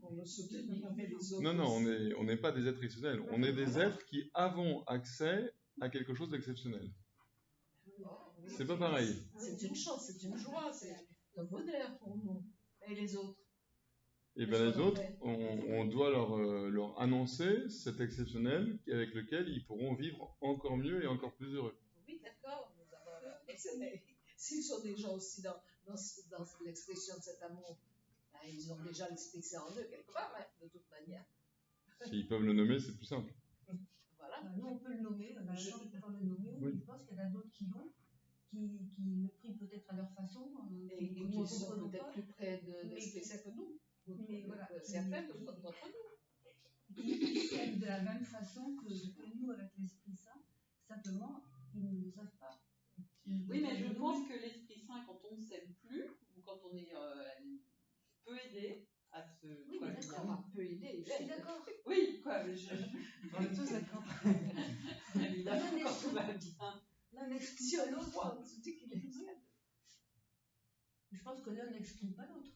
pour nous soutenir, mais les autres. Non, on n'est pas des êtres exceptionnels. On est des êtres qui avons accès à quelque chose d'exceptionnel. C'est pas pareil. C'est une chance, c'est une joie, c'est un bonheur pour nous. Et les autres? Et bien les autres, on doit leur annoncer cet exceptionnel avec lequel ils pourront vivre encore mieux et encore plus heureux. Oui, d'accord. S'ils sont déjà aussi dans l'expression de cet amour, ben, ils ont déjà l'expression en eux quelque part, hein, de toute manière. S'ils peuvent le nommer, c'est plus simple. Voilà. Nous, on peut le nommer, on a la chance de pouvoir le nommer, Oui. mais je pense qu'il y en a d'autres qui l'ont, qui le prient peut-être à leur façon. Et qui sont peut-être plus près de l'expression que nous. Mais voilà. Certains d'entre nous. Qui s'aiment de la même façon que nous avec l'Esprit Saint, simplement, ils ne le savent pas. Oui, mais je pense que l'Esprit Saint, quand on ne s'aime plus, ou quand on est, peut aider à se... Oui, mais d'accord, peut aider. Je suis d'accord. Oui, quoi, On est tous d'accord. Évidemment, quand tout va bien. L'un n'exclut Si pas on l'autre. croit, on se dit qu'il est bien. Je pense que l'un n'exclut pas l'autre.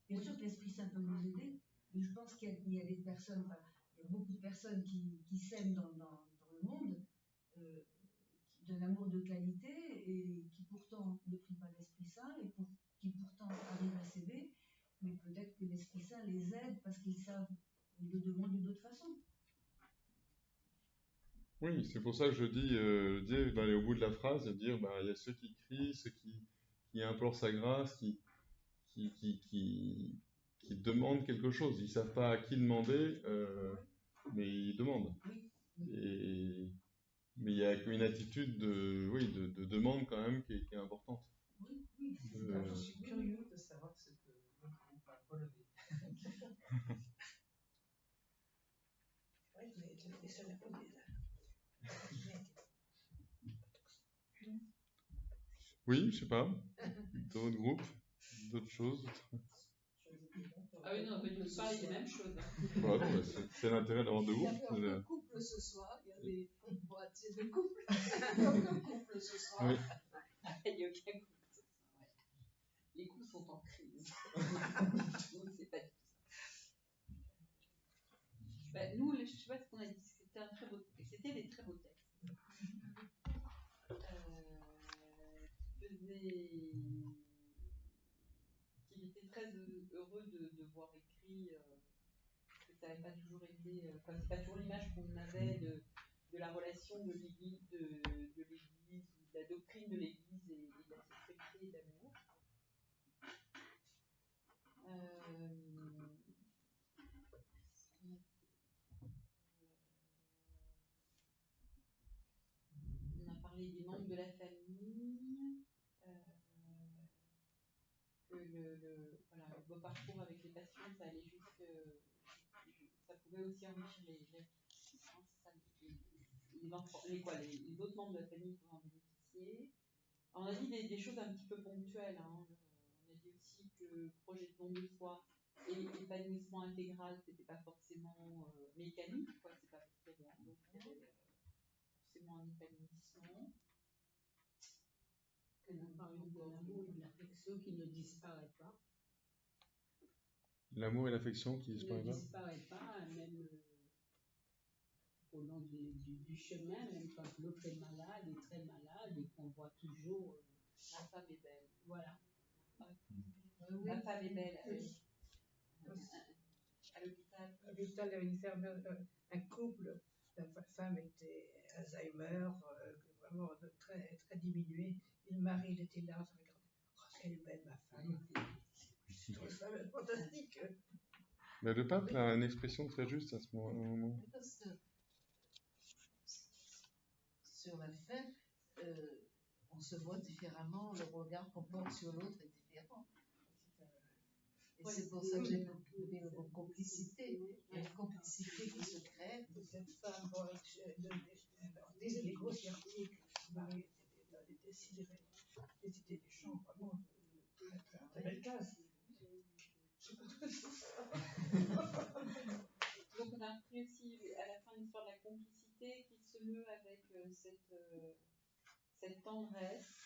Bien sûr que l'Esprit Saint peut nous aider, mais je pense qu'il y a des personnes, enfin, il y a beaucoup de personnes qui s'aiment dans le monde, d'un amour de qualité et qui pourtant ne prient pas l'Esprit Saint et qui pourtant arrivent à s'aimer, mais peut-être que l'Esprit Saint les aide parce qu'ils savent, ils le demandent d'une autre façon. Oui, c'est pour ça que je dis d'aller au bout de la phrase, de dire, bah, il y a ceux qui crient, ceux qui implorent sa grâce, qui demandent quelque chose. Ils ne savent pas à qui demander, mais ils demandent. Mais il y a une attitude de demande quand même qui est importante. Oui. Je suis curieux de savoir ce que le groupe va relever. Oui, je sais pas. D'autres groupes, d'autres choses. Ah oui, non, mais ils nous parlent des mêmes choses. Bah, non, c'est l'intérêt d'avoir deux groupes. Il y a un couple ce soir, il y a des moitiés de couple. Il n'y a aucun couple ce soir. Oui. Il n'y a aucun couple ce soir, ouais. Les couples sont en crise. Donc, c'est pas du tout ça. Ben, nous, je ne sais pas ce qu'on a dit, c'était des très beaux textes. Qu'il était très heureux de voir écrit, que ça n'avait pas toujours été, enfin, c'est pas toujours l'image qu'on avait de la relation de l'Église, de la doctrine de l'Église et de la sexualité et de l'amour. On a parlé des membres de la famille, que le beau parcours avec les patients, ça allait ça pouvait aussi enrichir les autres membres de la famille pouvaient en bénéficier. On a dit des choses un petit peu ponctuelles. Hein. On a dit aussi que projet de don de soi et épanouissement intégral, c'était pas forcément mécanique, quoi. C'est pas parce qu'il y avait un don qu'il y avait forcément un épanouissement. Que nous parlions de l'amour et de l'affection qui ne disparaît pas. L'amour et l'affection qui disparaît pas. Ne disparaît pas, même au long du chemin, même quand l'autre est malade, est très malade, et qu'on voit toujours. La femme est belle. Voilà. La femme est belle. À l'hôpital. À l'hôpital, il y avait une ferme, un couple, la femme était Alzheimer, vraiment très, très diminuée. Et le mari, il était là, ça regardait. Oh, qu'elle est belle, ma femme. Je trouve ça fantastique. Mais le pape a une expression très juste à ce moment. Parce que sur la fin, on se voit différemment, le regard qu'on porte sur l'autre est différent. Et c'est pour ça que j'ai trouvé le mot complicité. Il y a une complicité qui se crée. Cette femme, on disait les gros articles, le mari était sidéré. Et c'était des chants vraiment de très belle classe. Je sais pas ce que c'est ça. Donc on a appris aussi à la fin l'histoire de la complicité qui se meut avec cette tendresse,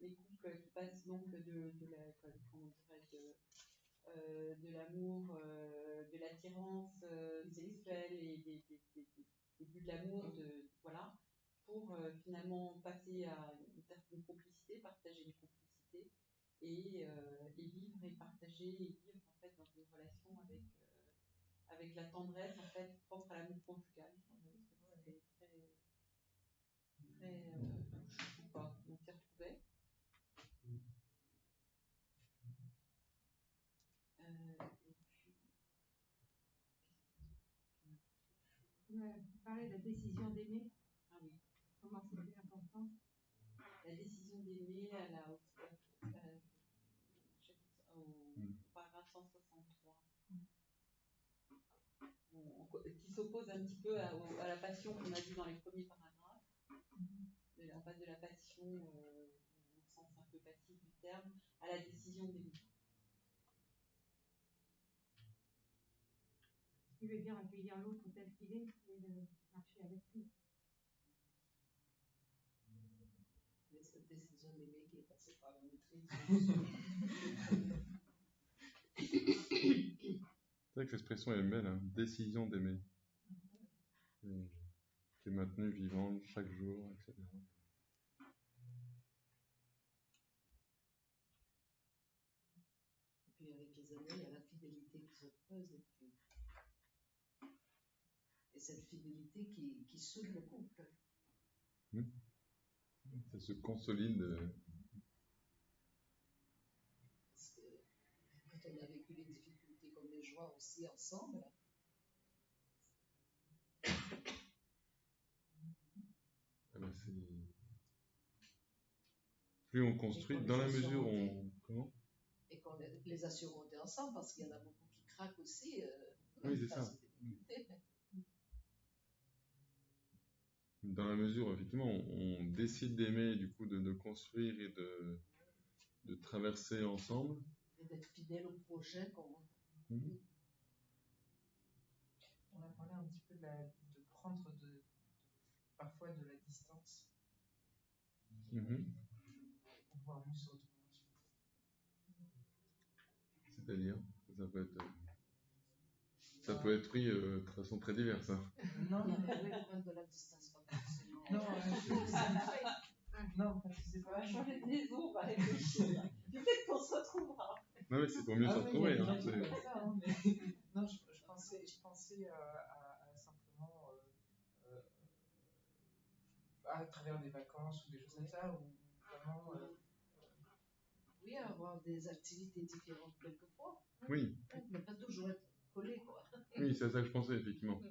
les couples qui passent donc de l'amour, de l'attirance sexuelle et des buts de l'amour, voilà, pour finalement passer à une certaine complicité, partager une complicité et vivre et partager et vivre en fait dans une relation avec la tendresse en fait propre à l'amour conjugal. C'était très touchant, quoi. On s'y retrouvait. Vous parlez de la décision d'aimer. Ah oui. Comment c'était important? La décision d'aimer à au paragraphe 163. Qui s'oppose un petit peu à la passion qu'on a vue dans les premiers paragraphes. On passe de la passion, au sens un peu passif du terme, à la décision d'aimer. Ce qui veut dire accueillir l'autre tel qu'il est et de marcher avec lui. Cette décision d'aimer qui est passée par la maîtrise. C'est vrai que l'expression est belle, hein, décision d'aimer, qui est maintenue vivante chaque jour, etc. Et puis avec les années, il y a la fidélité qui se creuse et cette fidélité qui soude le couple. Ça se consolide. Parce que quand on a vécu les difficultés comme les joies aussi ensemble, plus on construit, dans la mesure où on... Comment ? Et qu'on les a surmontés ensemble, parce qu'il y en a beaucoup qui craquent aussi. Oui, c'est ça. Dans la mesure où, effectivement, on décide d'aimer, du coup, de construire et de traverser ensemble. Et d'être fidèle au projet qu'on... On a parlé un petit peu de prendre parfois de la distance. Pour voir mieux sur autrement. C'est-à-dire, ça peut être pris de façon très diverse. Hein. Non, prendre de la distance, pas forcément. Non, parce que c'est pas. On va changer de maison, on va réfléchir. Peut-être qu'on se retrouvera. Non, mais c'est pour mieux se retrouver. Non, je pensais à simplement à travers des vacances ou des choses comme ça, ou vraiment. Oui, avoir des activités différentes quelquefois. Oui. Ne pas toujours être collé, quoi. Oui, c'est à ça que je pensais, effectivement.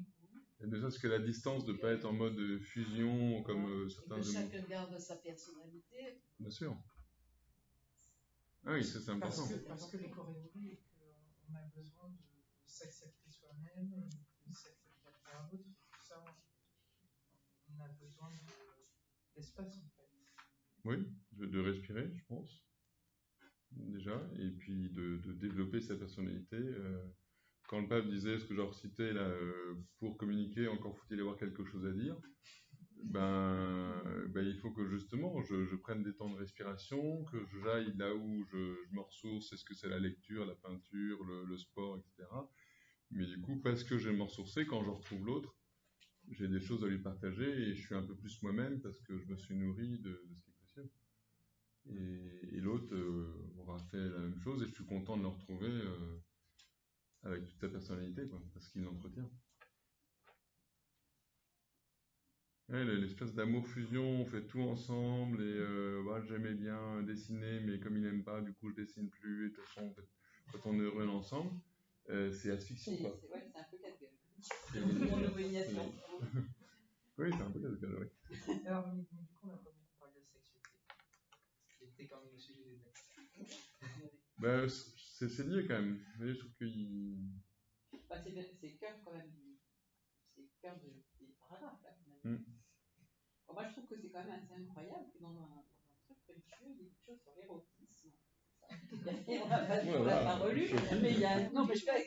Et ne serait-ce que la distance, de ne pas être en mode fusion, comme certains... Et que chacun garde sa personnalité. Bien sûr. Ah oui, ça c'est important. Parce que les corps évoluent et qu'on a besoin de s'accepter soi-même, de s'accepter à travers l'autre, et tout ça, on a besoin d'espace, en fait. Oui, de respirer, je pense, déjà, et puis de développer sa personnalité. Quand le pape disait ce que j'ai recité là, pour communiquer, encore faut-il avoir quelque chose à dire, il faut que justement je prenne des temps de respiration, que j'aille là où je me ressource, est-ce que c'est la lecture, la peinture, le sport, etc. Mais du coup, parce que je vais me ressourcer, quand je retrouve l'autre, j'ai des choses à lui partager et je suis un peu plus moi-même parce que je me suis nourri de ce qui est précieux. Et l'autre aura fait la même chose et je suis content de le retrouver avec toute sa personnalité, quoi, parce qu'il l'entretient. L'espèce d'amour fusion, on fait tout ensemble et j'aimais bien dessiner, mais comme il n'aime pas, du coup je dessine plus et de toute façon, quand on est heureux ensemble, c'est asphyxiant, quoi. C'est un peu casse-gueule. Oui, c'est un peu casse-gueule, oui. Alors, mais du coup, on n'a pas beaucoup parlé de sexualité. C'était quand même le sujet des textes. C'est lié quand même. Vous voyez, je trouve qu'il... c'est cœur quand même c'est cœur des paragraphes là. Moi je trouve que c'est quand même assez incroyable que dans un truc religieux, il y ait quelque chose sur l'érotisme. On n'a pas relu, mais il y a. Non, mais je suis pas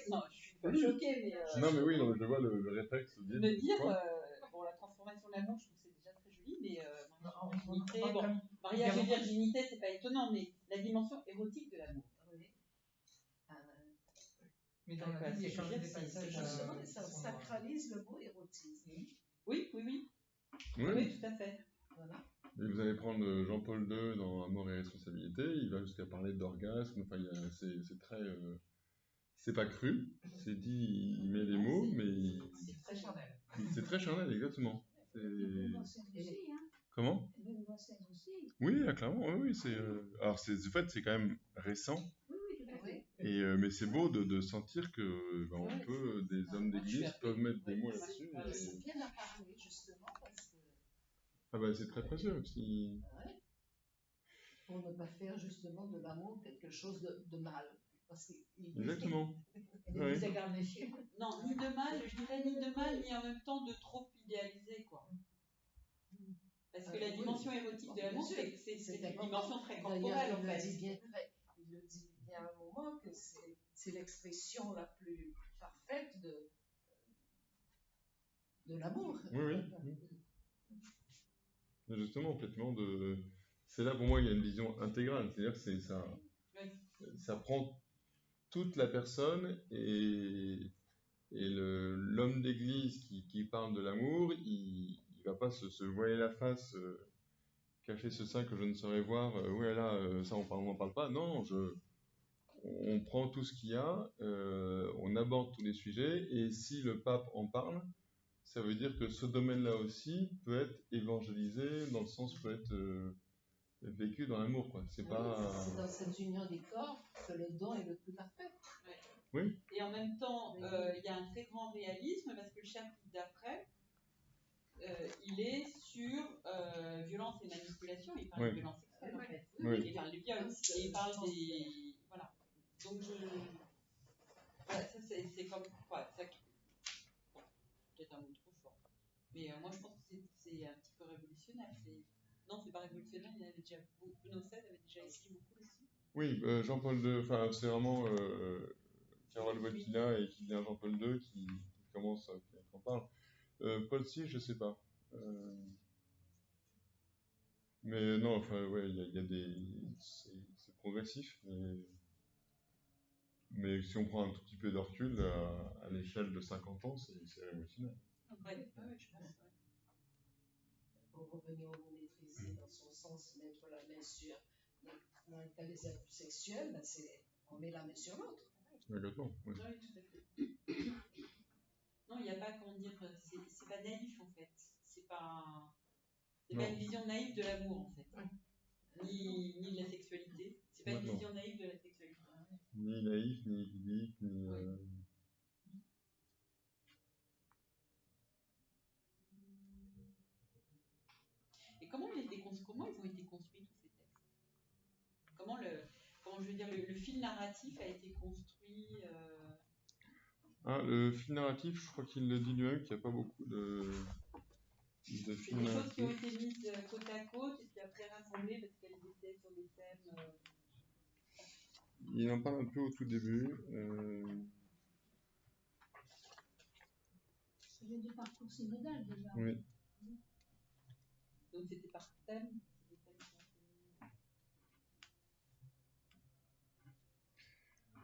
choquée, mais. Non, mais oui, non, je vois le réflexe. De dire, la transformation de l'amour, je trouve que c'est déjà très joli, mais virginité. Bon, mariage et virginité, c'est pas étonnant, mais la dimension érotique de l'amour. Oui. Mais dans la Bible, il y a quand même des passages. Justement, ça sacralise le mot érotisme. Oui. Oui. Oui, tout à fait. Voilà. Et vous allez prendre Jean-Paul II dans Amour et responsabilité, il va jusqu'à parler d'orgasme, enfin, c'est très... c'est pas cru, c'est dit, il met les mots, mais... C'est très charnel. C'est très charnel, exactement. Benoît XVI aussi, hein. Comment? Benoît XVI aussi. Oui, clairement, oui, c'est... Alors, en fait, c'est quand même récent, Oui, tout à fait. mais c'est beau de sentir que on peut, des hommes d'église peuvent mettre des mots là-dessus. C'est bien à parler, justement, parce que... Ah bah, c'est très précieux, si... Pour ne pas faire, justement, de l'amour quelque chose de mal. Exactement. Non, ni de mal, je dirais ni de mal, ni en même temps de trop idéaliser, quoi. Parce que la dimension érotique de l'amour, c'est une dimension très corporelle, en fait. Il le dit bien à un moment que c'est l'expression la plus parfaite de l'amour. Oui. Justement, complètement c'est là pour moi il y a une vision intégrale, c'est-à-dire que ça prend toute la personne et l'homme d'église qui parle de l'amour, il va pas se voiler la face, cacher ce sein que je ne saurais voir, ouais là, ça on n'en parle pas, non, on prend tout ce qu'il y a, on aborde tous les sujets, et si le pape en parle, ça veut dire que ce domaine-là aussi peut être évangélisé, dans le sens peut être vécu dans l'amour, quoi. C'est pas... C'est dans cette union des corps que le don est le plus parfait. Oui. Et en même temps, il y a un très grand réalisme, parce que le chapitre d'après, il est sur violence et manipulation, il parle de violence sexuelle, en fait. Il parle des viols, et il parle des... Voilà. Donc voilà, ça c'est comme... Voilà, ça... Bon, peut-être un mot trop fort. Mais moi je pense que c'est un petit peu révolutionnaire. Non, c'est pas révolutionnaire, il avait déjà... Benoît XVI avait déjà écrit beaucoup dessus. Oui, Jean-Paul II, enfin c'est vraiment Carole Wojtyla et qui devient Jean-Paul II qui commence qui en parle. Paul VI, je sais pas. Mais non, enfin ouais, il y a des... C'est progressif, mais si on prend un tout petit peu de recul, à l'échelle de 50 ans, c'est révolutionnaire. Je pense, Pour revenir au mot maîtriser dans son sens, mettre la main sur dans le cas des abus sexuels, ben on met la main sur l'autre. Exactement. Oui. Oui, tout à fait. Non, il n'y a pas, comment dire, c'est pas naïf en fait. C'est pas une vision naïve de l'amour en fait. Ni de la sexualité. C'est pas une vision naïve de la sexualité. Ni naïf, ni idyllique, ni... Et comment ils ont été construits tous ces textes? Comment je veux dire, le fil narratif a été construit le fil narratif, je crois qu'il le dit lui-même, qu'il n'y a pas beaucoup de fil narratif. C'est des choses qui ont été mises côte à côte et puis après rassemblées parce qu'elles étaient sur des thèmes... Il en parle un peu au tout début. Il y a du parcours synodal déjà. Oui. Donc c'était par thème.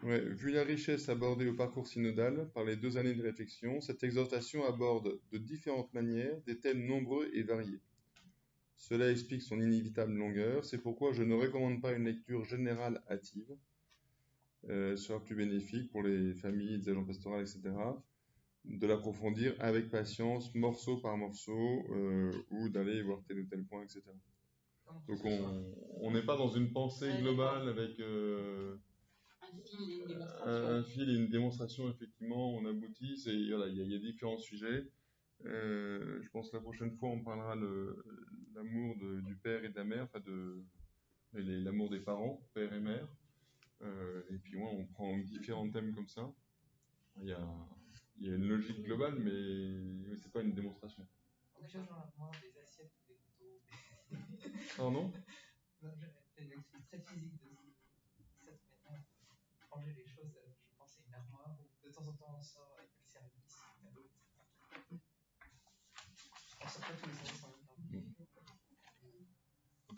Ouais, vu la richesse abordée au parcours synodal par les 2 années de réflexion, cette exhortation aborde de différentes manières des thèmes nombreux et variés. Cela explique son inévitable longueur, c'est pourquoi je ne recommande pas une lecture générale hâtive. Sera plus bénéfique pour les familles, les agents pastoraux, etc. De l'approfondir avec patience, morceau par morceau, ou d'aller voir tel ou tel point, etc. Donc on n'est pas dans une pensée globale avec un fil et une démonstration, effectivement, on aboutit, voilà, il y a différents sujets. Je pense que la prochaine fois on parlera l'amour du père et de la mère, enfin l'amour des parents, père et mère. Et puis on prend différents thèmes comme ça. Il y a une logique globale, mais c'est pas une démonstration. On cherche dans l'armoire des assiettes ou des couteaux. Pardon? C'est très physique de cette manière de ranger les choses. Je pense à une armoire où de temps en temps on sort avec le service, le tableau, etc. Je pense pas tous les sens en même temps.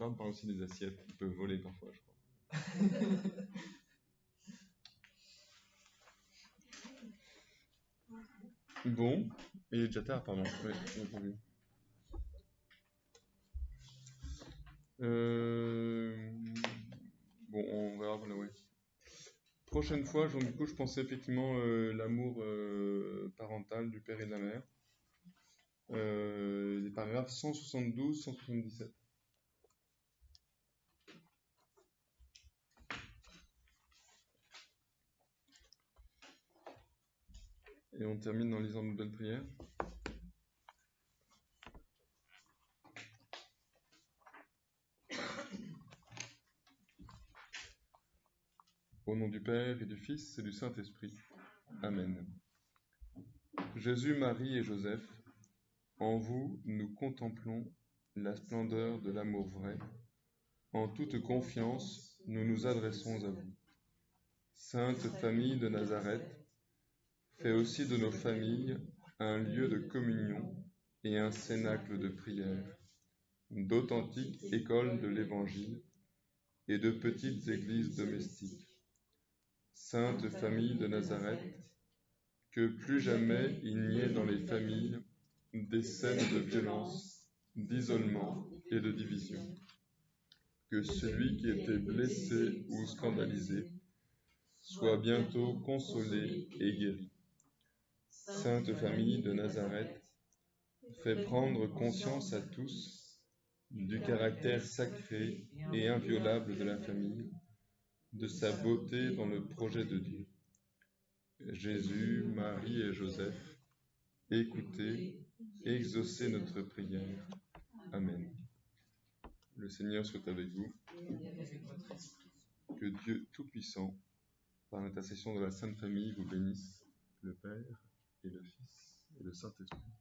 plupart parlent aussi des assiettes. Ils peuvent voler parfois, je crois. Bon, il est déjà tard, pardon. Oui, j'ai entendu. Bon, on verra, voilà, ouais. Prochaine fois, du coup, je pensais effectivement l'amour parental du père et de la mère. Les paragraphes 172, 177. Et on termine en lisant une belle prière. Au nom du Père et du Fils et du Saint-Esprit. Amen. Jésus, Marie et Joseph, en vous, nous contemplons la splendeur de l'amour vrai. En toute confiance, nous nous adressons à vous. Sainte famille de Nazareth, fais aussi de nos familles un lieu de communion et un cénacle de prière, d'authentiques écoles de l'Évangile et de petites églises domestiques. Sainte famille de Nazareth, que plus jamais il n'y ait dans les familles des scènes de violence, d'isolement et de division. Que celui qui était blessé ou scandalisé soit bientôt consolé et guéri. Sainte famille de Nazareth, fais prendre conscience à tous du caractère sacré et inviolable de la famille, de sa beauté dans le projet de Dieu. Jésus, Marie et Joseph, écoutez, exaucez notre prière. Amen. Le Seigneur soit avec vous. Que Dieu Tout-Puissant, par l'intercession de la Sainte Famille, vous bénisse, le Père et le Fils et le Saint-Esprit.